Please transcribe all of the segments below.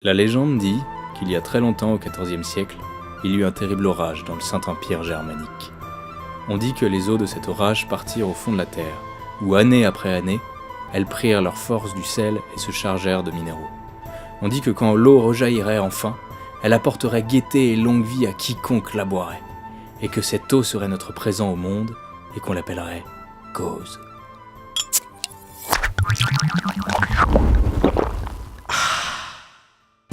La légende dit qu'il y a très longtemps, au XIVe siècle, il y eut un terrible orage dans le Saint-Empire germanique. On dit que les eaux de cet orage partirent au fond de la terre, où année après année, elles prirent leur force du sel et se chargèrent de minéraux. On dit que quand l'eau rejaillirait enfin, elle apporterait gaieté et longue vie à quiconque la boirait, et que cette eau serait notre présent au monde, et qu'on l'appellerait Gauze.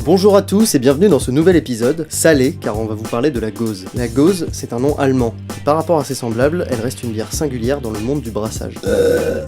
Bonjour à tous et bienvenue dans ce nouvel épisode, salé, car on va vous parler de la Gauze. La Gauze, c'est un nom allemand, et par rapport à ses semblables, elle reste une bière singulière dans le monde du brassage.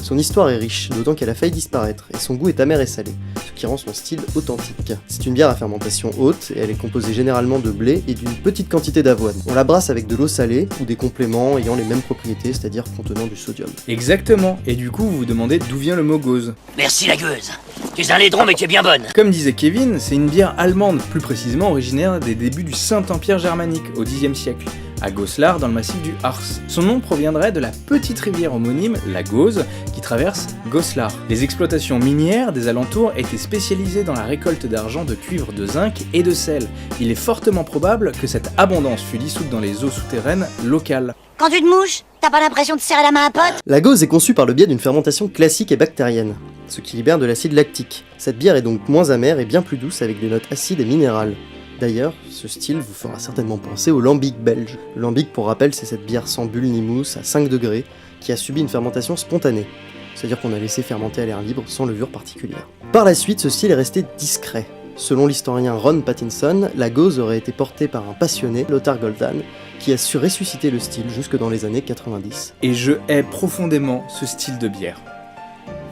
Son histoire est riche, d'autant qu'elle a failli disparaître, et son goût est amer et salé, ce qui rend son style authentique. C'est une bière à fermentation haute, et elle est composée généralement de blé et d'une petite quantité d'avoine. On la brasse avec de l'eau salée, ou des compléments ayant les mêmes propriétés, c'est-à-dire contenant du sodium. Exactement, et du coup vous vous demandez d'où vient le mot Gauze. Merci la gueuse. Tu es un laidron mais tu es bien bonne. Comme disait Kevin, c'est une bière allemande, plus précisément originaire des débuts du Saint-Empire germanique, au Xe siècle, à Goslar dans le massif du Harz. Son nom proviendrait de la petite rivière homonyme, la Gauze, qui traverse Goslar. Les exploitations minières des alentours étaient spécialisées dans la récolte d'argent, de cuivre, de zinc et de sel. Il est fortement probable que cette abondance fut dissoute dans les eaux souterraines locales. Quand tu te mouches, t'as pas l'impression de serrer la main à un pote? La Gauze est conçue par le biais d'une fermentation classique et bactérienne, ce qui libère de l'acide lactique. Cette bière est donc moins amère et bien plus douce avec des notes acides et minérales. D'ailleurs, ce style vous fera certainement penser au lambic belge. Le lambic, pour rappel, c'est cette bière sans bulle ni mousse à 5 degrés qui a subi une fermentation spontanée, c'est-à-dire qu'on a laissé fermenter à l'air libre sans levure particulière. Par la suite, ce style est resté discret. Selon l'historien Ron Pattinson, la Gauze aurait été portée par un passionné, Lothar Goldan, qui a su ressusciter le style jusque dans les années 90. Et je hais profondément ce style de bière.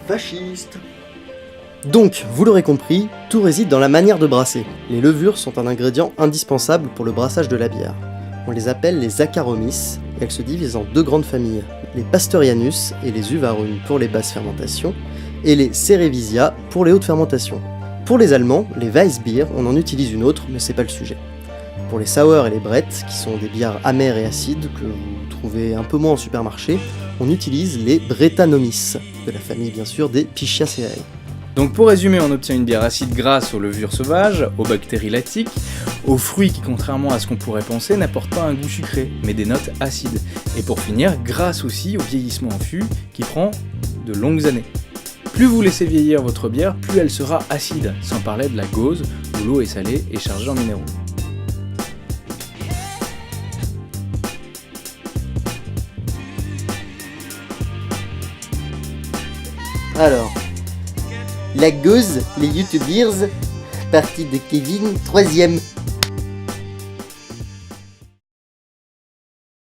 Fasciste. Donc, vous l'aurez compris, tout réside dans la manière de brasser. Les levures sont un ingrédient indispensable pour le brassage de la bière. On les appelle les Saccharomyces, et elles se divisent en deux grandes familles, les Pastorianus et les Uvarum pour les basses fermentations, et les Cerevisia pour les hautes fermentations. Pour les Allemands, les Weissbier, on en utilise une autre, mais c'est pas le sujet. Pour les Sour et les Brett, qui sont des bières amères et acides que vous trouvez un peu moins en supermarché, on utilise les Brettanomyces, de la famille bien sûr des Pisciaceae. Donc pour résumer, on obtient une bière acide grâce aux levures sauvages, aux bactéries lactiques, aux fruits qui, contrairement à ce qu'on pourrait penser, n'apportent pas un goût sucré, mais des notes acides. Et pour finir, grâce aussi au vieillissement en fût, qui prend de longues années. Plus vous laissez vieillir votre bière, plus elle sera acide, sans parler de la Gauze, où l'eau est salée et chargée en minéraux. Alors, la Gauze, les YouTubers, partie de Kevin, 3ème.